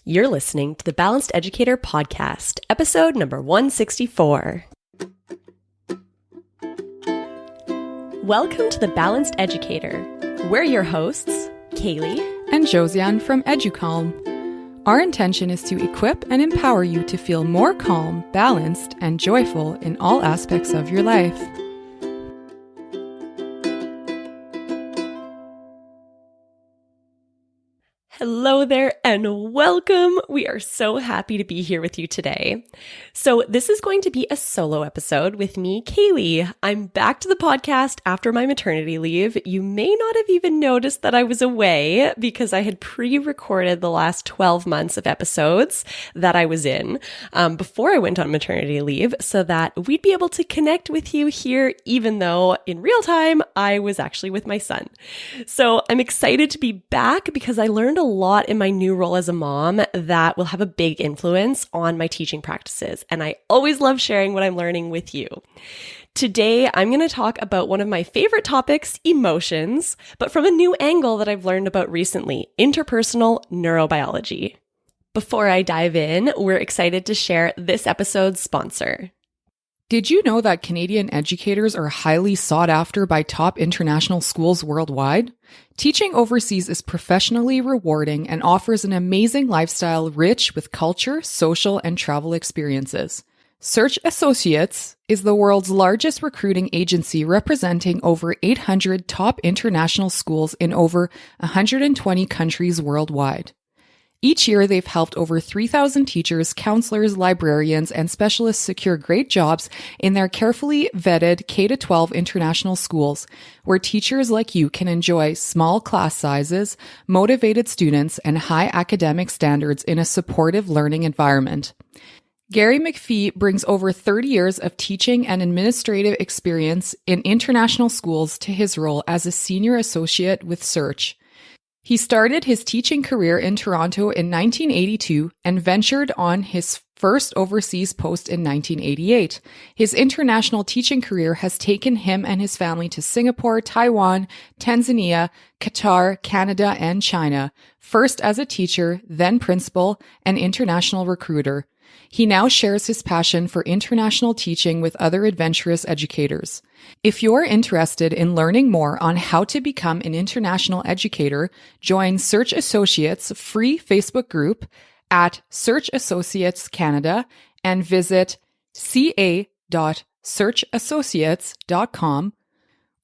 You're listening to the Balanced Educator Podcast, episode number 164. Welcome to the Balanced Educator. We're your hosts, Kailey and Josiane from EduCalm. Our intention is to equip and empower you to feel more calm, balanced, and joyful in all aspects of your life. Hello there and welcome. We are so happy to be here with you today. So this is going to be a solo episode with me, Kailey. I'm back to the podcast after my maternity leave. You may not have even noticed that I was away because I had pre-recorded the last 12 months of episodes that I was in before I went on maternity leave so that we'd be able to connect with you here, even though in real time I was actually with my son. So I'm excited to be back because I learned a lot in my new role as a mom that will have a big influence on my teaching practices. And I always love sharing what I'm learning with you. Today, I'm going to talk about one of my favorite topics, emotions, but from a new angle that I've learned about recently, interpersonal neurobiology. Before I dive in, we're excited to share this episode's sponsor. Did you know that Canadian educators are highly sought after by top international schools worldwide? Teaching overseas is professionally rewarding and offers an amazing lifestyle rich with culture, social, and travel experiences. Search Associates is the world's largest recruiting agency representing over 800 top international schools in over 120 countries worldwide. Each year, they've helped over 3,000 teachers, counselors, librarians, and specialists secure great jobs in their carefully vetted K-12 international schools, where teachers like you can enjoy small class sizes, motivated students, and high academic standards in a supportive learning environment. Gary McPhee brings over 30 years of teaching and administrative experience in international schools to his role as a senior associate with Search. He started his teaching career in Toronto in 1982 and ventured on his first overseas post in 1988. His international teaching career has taken him and his family to Singapore, Taiwan, Tanzania, Qatar, Canada, and China, first as a teacher, then principal, and international recruiter. He now shares his passion for international teaching with other adventurous educators. If you're interested in learning more on how to become an international educator, join Search Associates' free Facebook group at Search Associates Canada and visit ca.searchassociates.com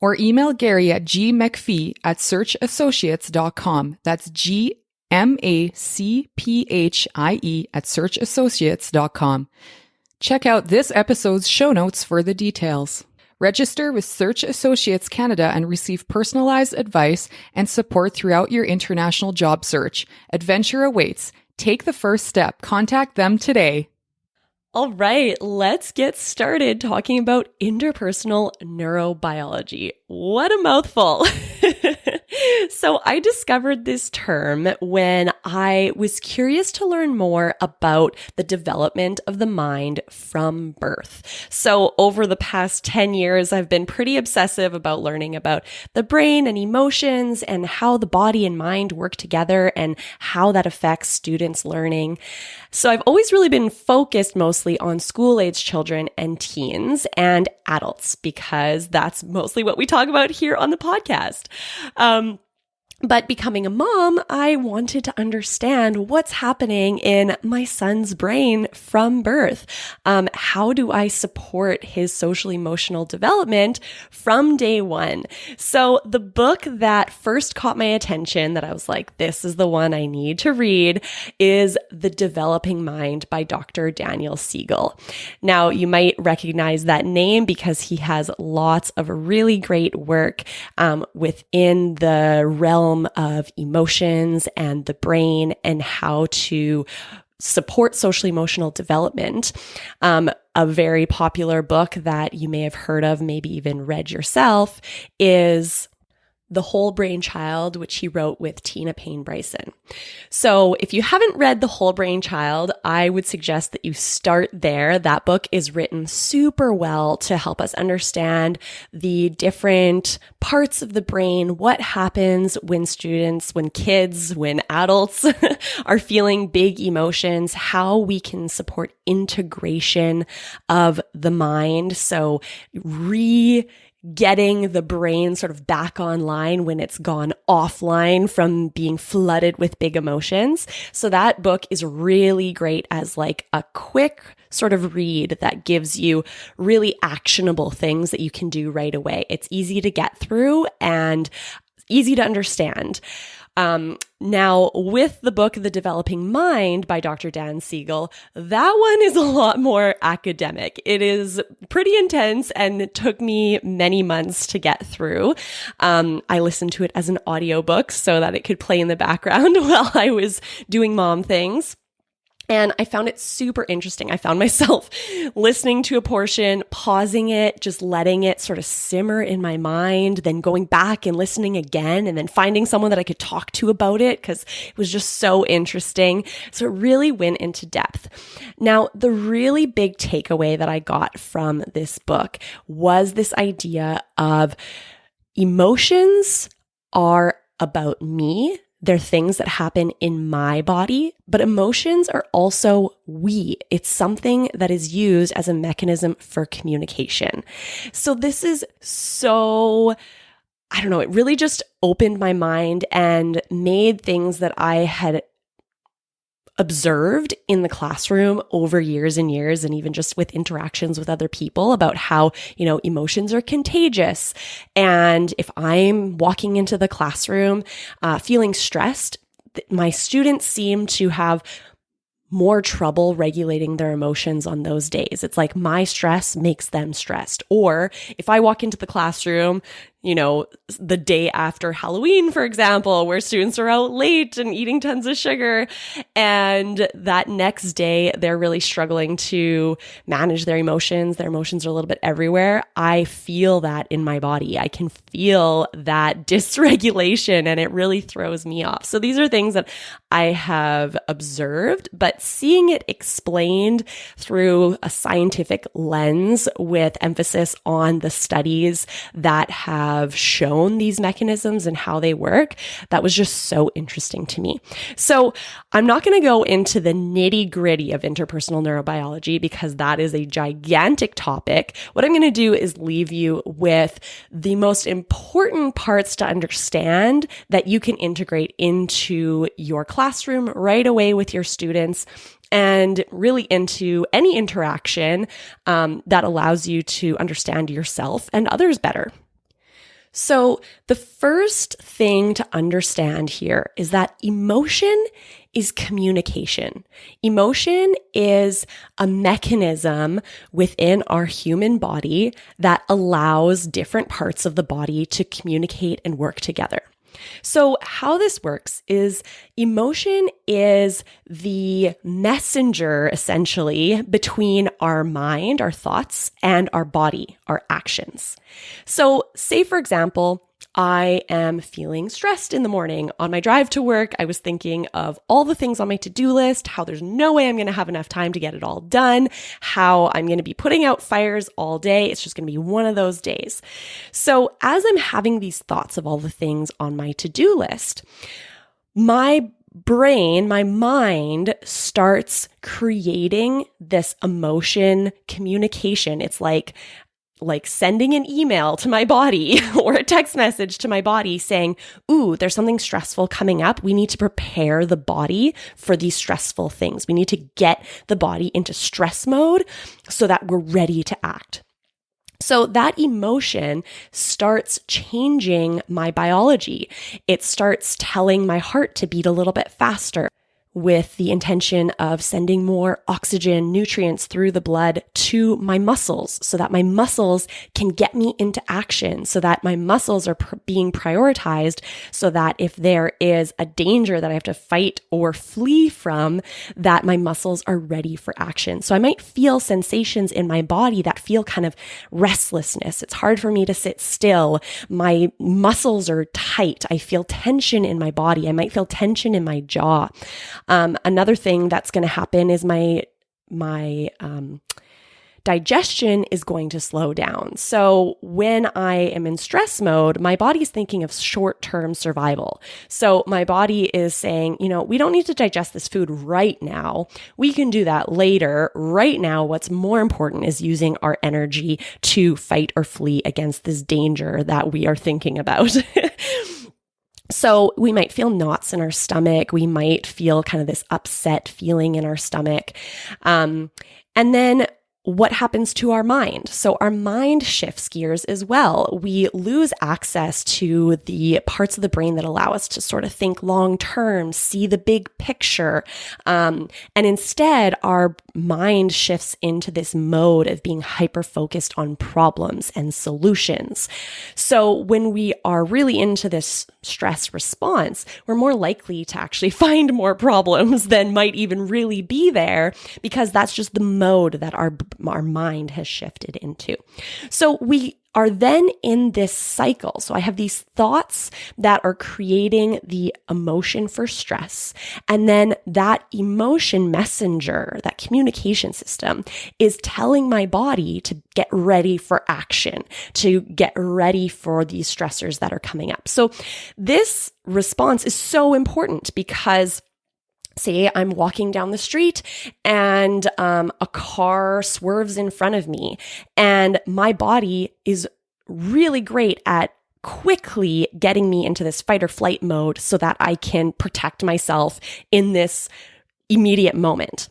or email Gary at gmcphee@searchassociates.com. That's GMACPHIE@searchassociates.com. Check out this episode's show notes for the details. Register with Search Associates Canada and receive personalized advice and support throughout your international job search. Adventure awaits. Take the first step. Contact them today. All right, let's get started talking about interpersonal neurobiology. What a mouthful. So I discovered this term when I was curious to learn more about the development of the mind from birth. So over the past 10 years, I've been pretty obsessive about learning about the brain and emotions and how the body and mind work together and how that affects students' learning. So I've always really been focused mostly on school-age children and teens and adults because that's mostly what we talk about here on the podcast. But becoming a mom, I wanted to understand what's happening in my son's brain from birth. How do I support his social emotional development from day one? So the book that first caught my attention that I was like, this is the one I need to read is The Developing Mind by Dr. Daniel Siegel. Now, you might recognize that name because he has lots of really great work within the realm of emotions and the brain and how to support social emotional development. A very popular book that you may have heard of, maybe even read yourself, is The Whole Brain Child, which he wrote with Tina Payne Bryson. So if you haven't read The Whole Brain Child, I would suggest that you start there. That book is written super well to help us understand the different parts of the brain, what happens when students, when kids, when adults are feeling big emotions, how we can support integration of the mind. So getting the brain sort of back online when it's gone offline from being flooded with big emotions. So that book is really great as like a quick sort of read that gives you really actionable things that you can do right away. It's easy to get through and easy to understand. Now, with the book, The Developing Mind by Dr. Dan Siegel, that one is a lot more academic. It is pretty intense and it took me many months to get through. I listened to it as an audiobook so that it could play in the background while I was doing mom things. And I found it super interesting. I found myself listening to a portion, pausing it, just letting it sort of simmer in my mind, then going back and listening again, and then finding someone that I could talk to about it because it was just so interesting. So it really went into depth. Now, the really big takeaway that I got from this book was this idea of emotions are about me. They're things that happen in my body, but emotions are also we. It's something that is used as a mechanism for communication. So this is so, I don't know, it really just opened my mind and made things that I had observed in the classroom over years and years, and even just with interactions with other people about how, emotions are contagious. And if I'm walking into the classroom feeling stressed, my students seem to have more trouble regulating their emotions on those days. It's like my stress makes them stressed. Or if I walk into the classroom, the day after Halloween, for example, where students are out late and eating tons of sugar, and that next day they're really struggling to manage their emotions are a little bit everywhere. I feel that in my body. I can feel that dysregulation and it really throws me off. So these are things that I have observed, but seeing it explained through a scientific lens with emphasis on the studies that have shown these mechanisms and how they work, that was just so interesting to me. So I'm not going to go into the nitty gritty of interpersonal neurobiology because that is a gigantic topic. What I'm going to do is leave you with the most important parts to understand that you can integrate into your classroom right away with your students and really into any interaction that allows you to understand yourself and others better. So the first thing to understand here is that emotion is communication. Emotion is a mechanism within our human body that allows different parts of the body to communicate and work together. So how this works is emotion is the messenger, essentially, between our mind, our thoughts, and our body, our actions. So say, for example, I am feeling stressed in the morning. On my drive to work, I was thinking of all the things on my to-do list, how there's no way I'm going to have enough time to get it all done, how I'm going to be putting out fires all day. It's just going to be one of those days. So as I'm having these thoughts of all the things on my to-do list, my brain, my mind starts creating this emotion communication. It's like sending an email to my body or a text message to my body saying, ooh, there's something stressful coming up. We need to prepare the body for these stressful things. We need to get the body into stress mode so that we're ready to act. So that emotion starts changing my biology. It starts telling my heart to beat a little bit faster. with the intention of sending more oxygen, nutrients through the blood to my muscles so that my muscles can get me into action, so that my muscles are being prioritized, so that if there is a danger that I have to fight or flee from, that my muscles are ready for action. So I might feel sensations in my body that feel kind of restlessness. It's hard for me to sit still. My muscles are tight. I feel tension in my body. I might feel tension in my jaw. Another thing that's going to happen is my digestion is going to slow down. So when I am in stress mode, my body is thinking of short-term survival. So my body is saying, we don't need to digest this food right now. We can do that later. Right now, what's more important is using our energy to fight or flee against this danger that we are thinking about. So we might feel knots in our stomach. We might feel kind of this upset feeling in our stomach. And then what happens to our mind? So our mind shifts gears as well. We lose access to the parts of the brain that allow us to sort of think long term, see the big picture. And instead, our mind shifts into this mode of being hyper-focused on problems and solutions. So when we are really into this stress response, we're more likely to actually find more problems than might even really be there, because that's just the mode that our mind has shifted into. So we are then in this cycle. So I have these thoughts that are creating the emotion for stress. And then that emotion messenger, that communication system, is telling my body to get ready for action, to get ready for these stressors that are coming up. So this response is so important because say I'm walking down the street and a car swerves in front of me, and my body is really great at quickly getting me into this fight or flight mode so that I can protect myself in this immediate moment.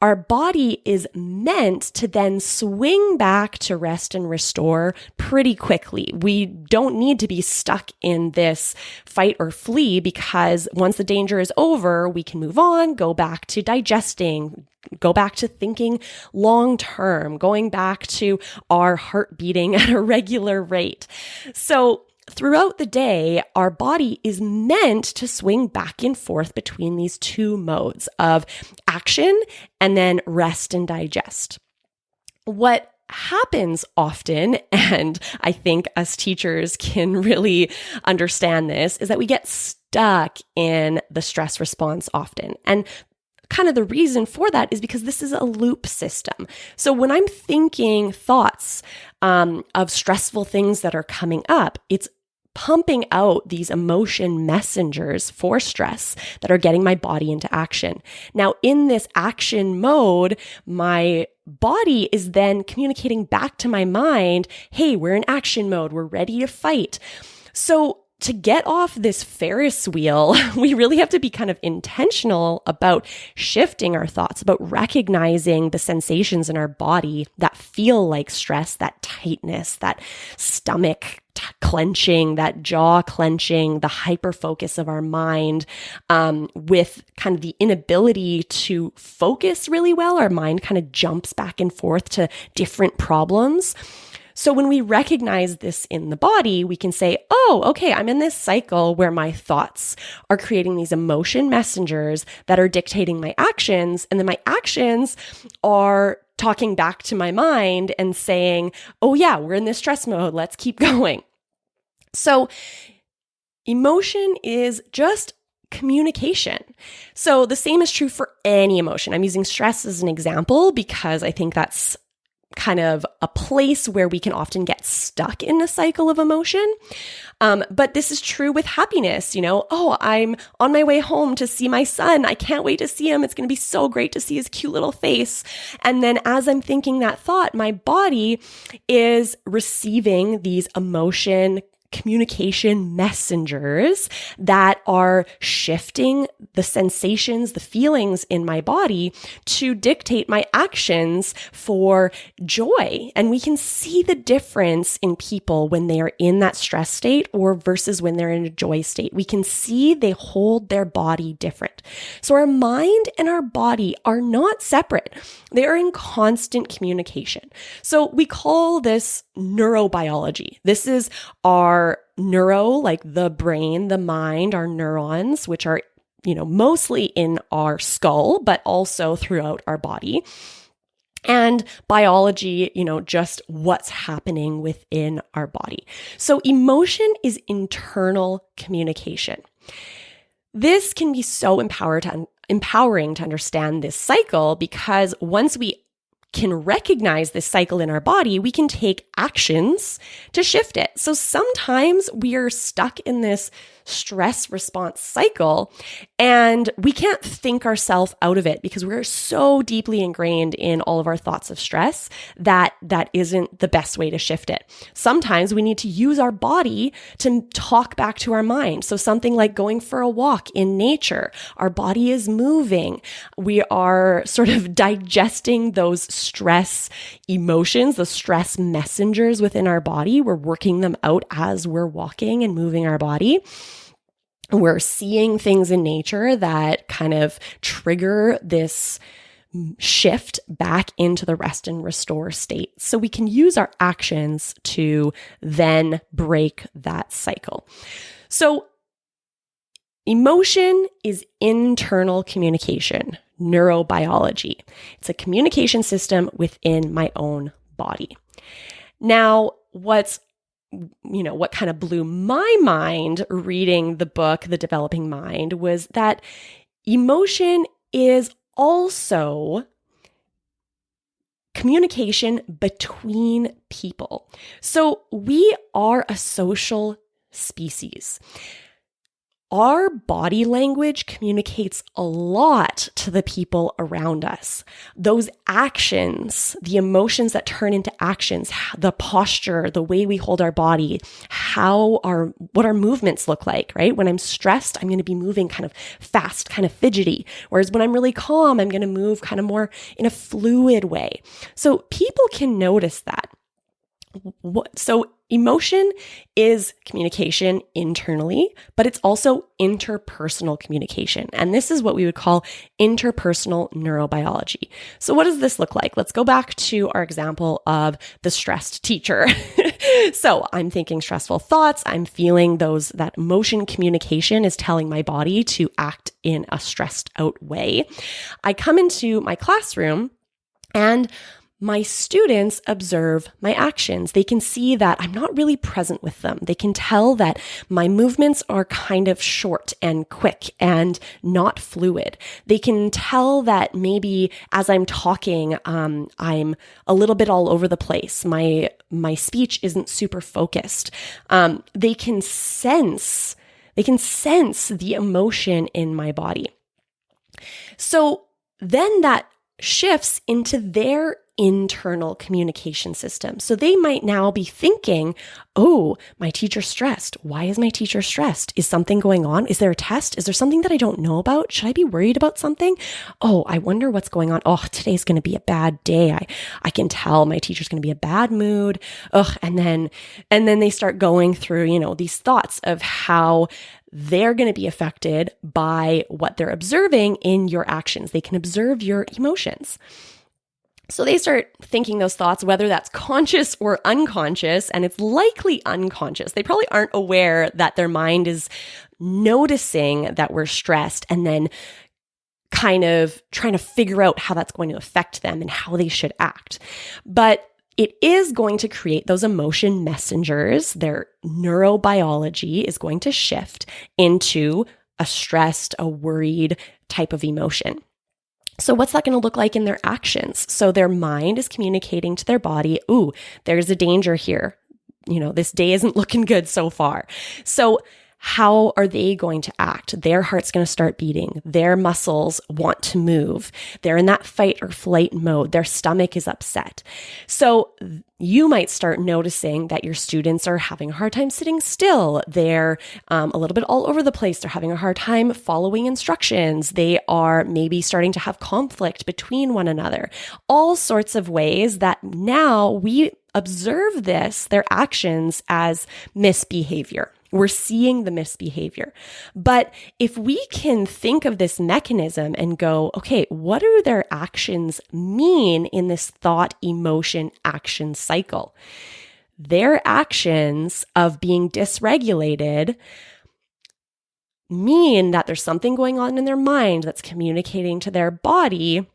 Our body is meant to then swing back to rest and restore pretty quickly. We don't need to be stuck in this fight or flee, because once the danger is over, we can move on, go back to digesting, go back to thinking long term, going back to our heart beating at a regular rate. So throughout the day, our body is meant to swing back and forth between these two modes of action and then rest and digest. What happens often, and I think us teachers can really understand this, is that we get stuck in the stress response often. And kind of the reason for that is because this is a loop system. So when I'm thinking thoughts of stressful things that are coming up, it's pumping out these emotion messengers for stress that are getting my body into action. Now, in this action mode, my body is then communicating back to my mind, hey, we're in action mode, we're ready to fight. So to get off this Ferris wheel, we really have to be kind of intentional about shifting our thoughts, about recognizing the sensations in our body that feel like stress, that tightness, that stomach clenching, that jaw clenching, the hyper focus of our mind, with kind of the inability to focus really well. Our mind kind of jumps back and forth to different problems. So when we recognize this in the body, we can say, oh, okay, I'm in this cycle where my thoughts are creating these emotion messengers that are dictating my actions. And then my actions are talking back to my mind and saying, oh yeah, we're in this stress mode. Let's keep going. So emotion is just communication. So the same is true for any emotion. I'm using stress as an example because I think that's kind of a place where we can often get stuck in a cycle of emotion. But this is true with happiness. Oh, I'm on my way home to see my son. I can't wait to see him. It's going to be so great to see his cute little face. And then as I'm thinking that thought, my body is receiving these emotion communication messengers that are shifting the sensations, the feelings in my body to dictate my actions for joy. And we can see the difference in people when they are in that stress state or versus when they're in a joy state. We can see they hold their body different. So our mind and our body are not separate. They are in constant communication. So we call this neurobiology. This is our neuro, like the brain, the mind, our neurons, which are, mostly in our skull, but also throughout our body. And biology, just what's happening within our body. So emotion is internal communication. This can be so empowering to understand this cycle, because once we can recognize this cycle in our body, we can take actions to shift it. So sometimes we are stuck in this stress response cycle and we can't think ourselves out of it because we're so deeply ingrained in all of our thoughts of stress that isn't the best way to shift it. Sometimes we need to use our body to talk back to our mind. So something like going for a walk in nature, our body is moving. We are sort of digesting those stress emotions, the stress messengers within our body. We're working them out as we're walking and moving our body. We're seeing things in nature that kind of trigger this shift back into the rest and restore state. So we can use our actions to then break that cycle. So emotion is internal communication, neurobiology. It's a communication system within my own body. Now, what kind of blew my mind reading the book, The Developing Mind, was that emotion is also communication between people. So we are a social species. Our body language communicates a lot to the people around us. Those actions, the emotions that turn into actions, the posture, the way we hold our body, what our movements look like, right? When I'm stressed, I'm going to be moving kind of fast, kind of fidgety. Whereas when I'm really calm, I'm going to move kind of more in a fluid way. So people can notice that. So emotion is communication internally, but it's also interpersonal communication. And this is what we would call interpersonal neurobiology. So what does this look like? Let's go back to our example of the stressed teacher. So I'm thinking stressful thoughts. I'm feeling that emotion communication is telling my body to act in a stressed out way. I come into my classroom and my students observe my actions. They can see that I'm not really present with them. They can tell that my movements are kind of short and quick and not fluid. They can tell that maybe as I'm talking, I'm a little bit all over the place. My speech isn't super focused. They can sense the emotion in my body. So then that shifts into their internal communication system. So they might now be thinking, oh, my teacher's stressed. Why is my teacher stressed? Is something going on? Is there a test? Is there something that I don't know about? Should I be worried about something? Oh, I wonder what's going on. Oh, today's going to be a bad day. I can tell my teacher's going to be a bad mood. Ugh. And then they start going through, these thoughts of how they're going to be affected by what they're observing in your actions. They can observe your emotions. So they start thinking those thoughts, whether that's conscious or unconscious, and it's likely unconscious. They probably aren't aware that their mind is noticing that we're stressed and then kind of trying to figure out how that's going to affect them and how they should act. But it is going to create those emotion messengers. Their neurobiology is going to shift into a stressed, a worried type of emotion. So what's that going to look like in their actions? So their mind is communicating to their body, ooh, there's a danger here. This day isn't looking good so far. So how are they going to act? Their heart's going to start beating. Their muscles want to move. They're in that fight or flight mode. Their stomach is upset. So you might start noticing that your students are having a hard time sitting still. They're a little bit all over the place. They're having a hard time following instructions. They are maybe starting to have conflict between one another. All sorts of ways that now we observe their actions as misbehavior. We're seeing the misbehavior. But if we can think of this mechanism and go, okay, what do their actions mean in this thought, emotion, action cycle? Their actions of being dysregulated mean that there's something going on in their mind that's communicating to their body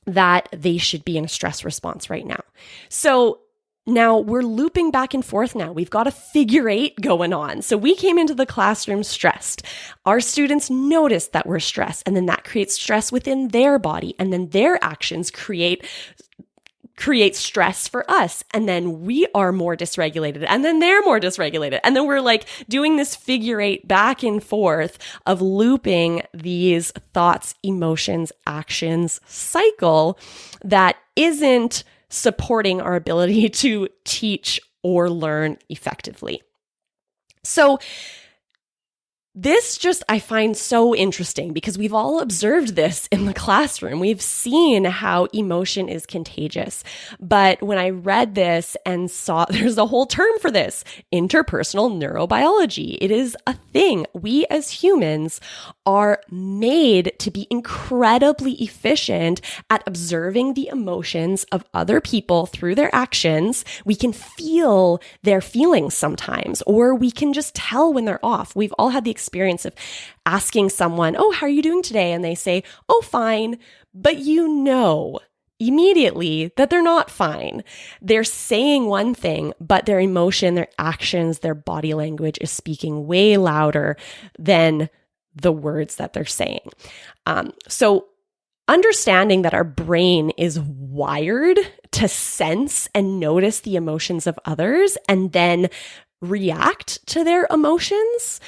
that they should be in a stress response right now. So now we're looping back and forth now. We've got a figure eight going on. So we came into the classroom stressed. Our students notice that we're stressed, and then that creates stress within their body. And then their actions create stress for us. And then we are more dysregulated, and then they're more dysregulated. And then we're like doing this figure eight back and forth of looping these thoughts, emotions, actions cycle that isn't supporting our ability to teach or learn effectively. So this just, I find so interesting because we've all observed this in the classroom. We've seen how emotion is contagious. But when I read this and saw there's a whole term for this, interpersonal neurobiology, it is a thing. We as humans are made to be incredibly efficient at observing the emotions of other people through their actions. We can feel their feelings sometimes, or we can just tell when they're off. We've all had the experience of asking someone, oh, how are you doing today? And they say, oh, fine. But you know immediately that they're not fine. They're saying one thing, but their emotion, their actions, their body language is speaking way louder than the words that they're saying. So understanding that our brain is wired to sense and notice the emotions of others and then react to their emotions.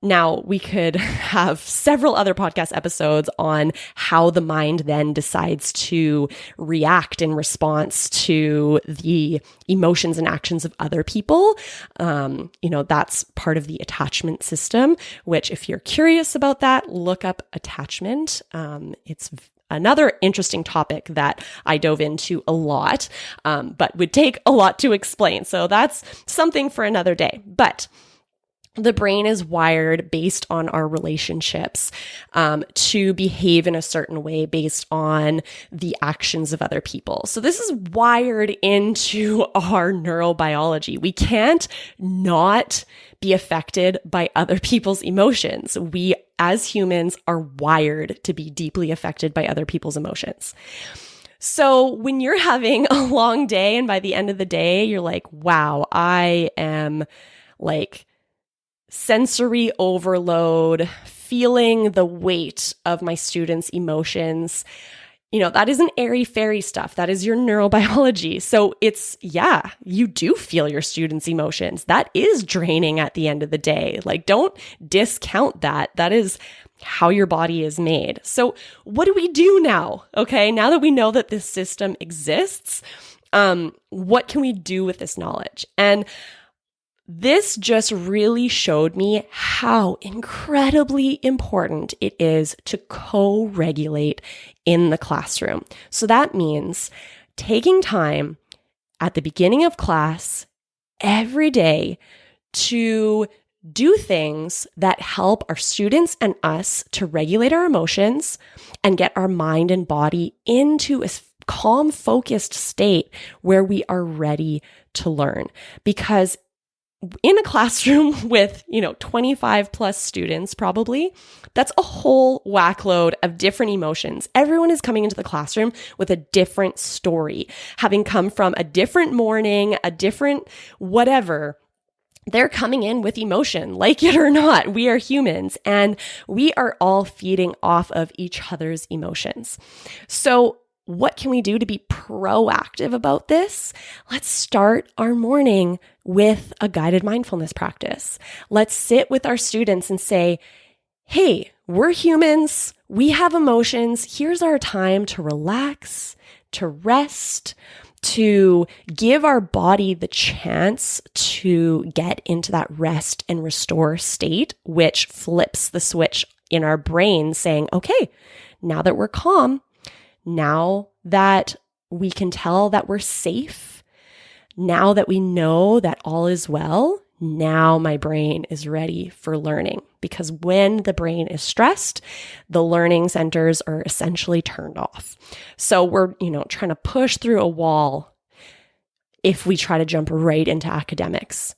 Now, we could have several other podcast episodes on how the mind then decides to react in response to the emotions and actions of other people. That's part of the attachment system, which if you're curious about that, look up attachment. It's another interesting topic that I dove into a lot, but would take a lot to explain. So that's something for another day. But the brain is wired based on our relationships to behave in a certain way based on the actions of other people. So this is wired into our neurobiology. We can't not be affected by other people's emotions. We, as humans, are wired to be deeply affected by other people's emotions. So when you're having a long day and by the end of the day, you're like, wow, I am like sensory overload, feeling the weight of my students' emotions. That isn't airy-fairy stuff. That is your neurobiology. So you do feel your students' emotions. That is draining at the end of the day. Like, don't discount that. That is how your body is made. So what do we do now? Okay, now that we know that this system exists, what can we do with this knowledge? And this just really showed me how incredibly important it is to co-regulate in the classroom. So that means taking time at the beginning of class every day to do things that help our students and us to regulate our emotions and get our mind and body into a calm, focused state where we are ready to learn. Because in a classroom with, 25 plus students, probably, that's a whole whackload of different emotions. Everyone is coming into the classroom with a different story, having come from a different morning, a different whatever. They're coming in with emotion, like it or not. We are humans and we are all feeding off of each other's emotions. So what can we do to be proactive about this? Let's start our morning with a guided mindfulness practice. Let's sit with our students and say, hey, we're humans. We have emotions. Here's our time to relax, to rest, to give our body the chance to get into that rest and restore state, which flips the switch in our brain saying, okay, now that we're calm, now that we can tell that we're safe, now that we know that all is well, now my brain is ready for learning. Because when the brain is stressed, the learning centers are essentially turned off. So we're, trying to push through a wall if we try to jump right into academics.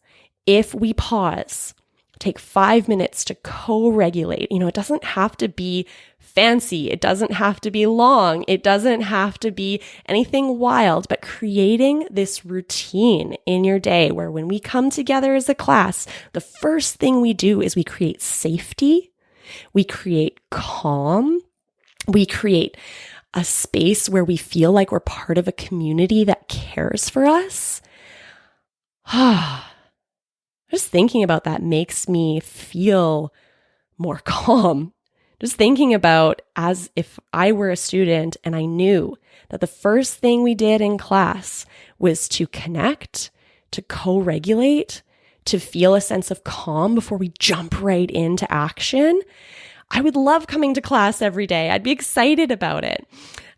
If we pause, take 5 minutes to co-regulate, it doesn't have to be fancy. It doesn't have to be long. It doesn't have to be anything wild, but creating this routine in your day where when we come together as a class, the first thing we do is we create safety, we create calm, we create a space where we feel like we're part of a community that cares for us. Just thinking about that makes me feel more calm. Just thinking about as if I were a student and I knew that the first thing we did in class was to connect, to co-regulate, to feel a sense of calm before we jump right into action. I would love coming to class every day. I'd be excited about it.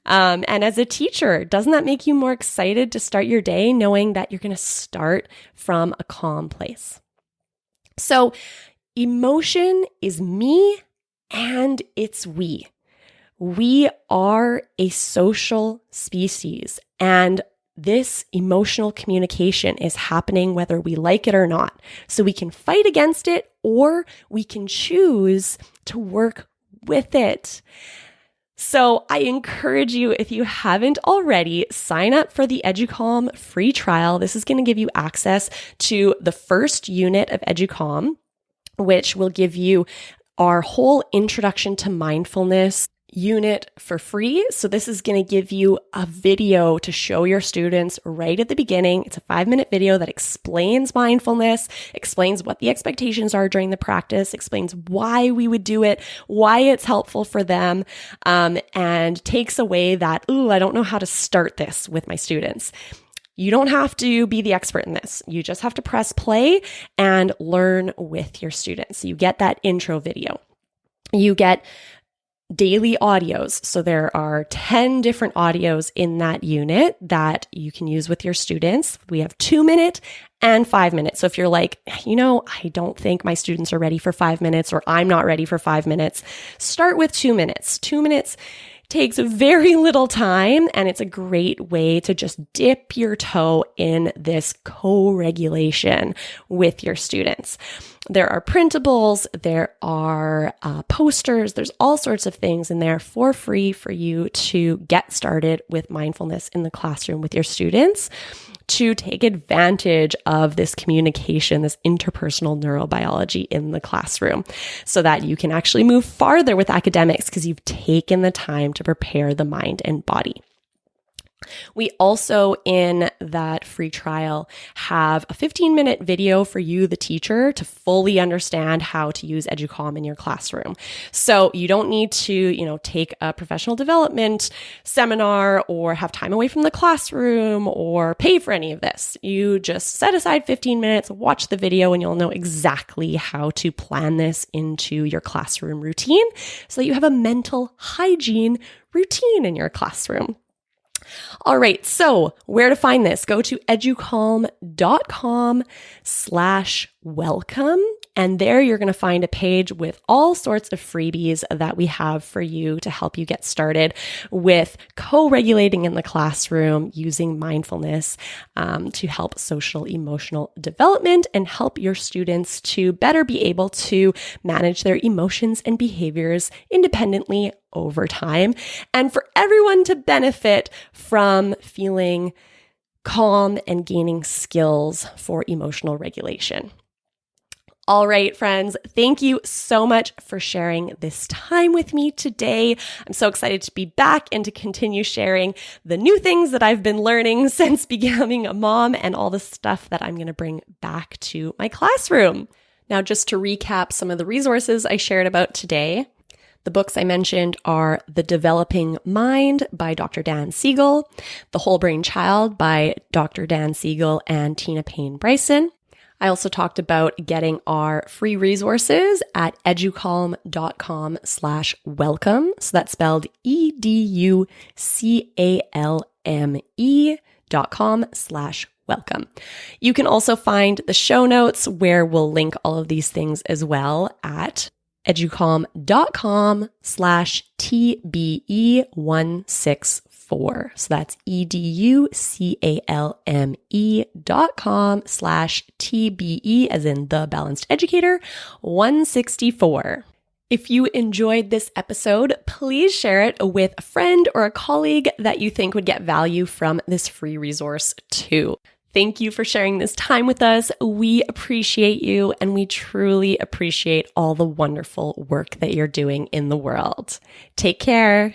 And as a teacher, doesn't that make you more excited to start your day knowing that you're going to start from a calm place? So emotion is me and it's we. We are a social species, and this emotional communication is happening whether we like it or not. So we can fight against it or we can choose to work with it. So I encourage you, if you haven't already, sign up for the EduCalm free trial. This is going to give you access to the first unit of EduCalm, which will give you our whole introduction to mindfulness unit for free. So this is going to give you a video to show your students right at the beginning. It's a 5-minute video that explains mindfulness, explains what the expectations are during the practice, explains why we would do it, why it's helpful for them, and takes away that, I don't know how to start this with my students. You don't have to be the expert in this. You just have to press play and learn with your students. You get that intro video. You get daily audios. So there are 10 different audios in that unit that you can use with your students. We have 2-minute and 5-minute. So if you're like, I don't think my students are ready for 5 minutes, or I'm not ready for 5 minutes, start with 2 minutes. 2 minutes takes very little time, and it's a great way to just dip your toe in this co-regulation with your students. There are printables, there are posters, there's all sorts of things in there for free for you to get started with mindfulness in the classroom with your students, to take advantage of this communication, this interpersonal neurobiology in the classroom, so that you can actually move farther with academics because you've taken the time to prepare the mind and body. We also, in that free trial, have a 15-minute video for you, the teacher, to fully understand how to use EduCalm in your classroom. So you don't need to, take a professional development seminar or have time away from the classroom or pay for any of this. You just set aside 15 minutes, watch the video, and you'll know exactly how to plan this into your classroom routine so that you have a mental hygiene routine in your classroom. All right, so where to find this? Go to educalm.com/welcome. And there you're going to find a page with all sorts of freebies that we have for you to help you get started with co-regulating in the classroom using mindfulness to help social emotional development and help your students to better be able to manage their emotions and behaviors independently over time, and for everyone to benefit from feeling calm and gaining skills for emotional regulation. All right, friends, thank you so much for sharing this time with me today. I'm so excited to be back and to continue sharing the new things that I've been learning since becoming a mom and all the stuff that I'm going to bring back to my classroom. Now, just to recap some of the resources I shared about today, the books I mentioned are The Developing Mind by Dr. Dan Siegel, The Whole Brain Child by Dr. Dan Siegel and Tina Payne Bryson. I also talked about getting our free resources at educalm.com/welcome. So that's spelled educalme.com/welcome. You can also find the show notes where we'll link all of these things as well at educalm.com/TBE164. So that's educalme.com/TBE as in the Balanced Educator 164. If you enjoyed this episode, please share it with a friend or a colleague that you think would get value from this free resource too. Thank you for sharing this time with us. We appreciate you, and we truly appreciate all the wonderful work that you're doing in the world. Take care.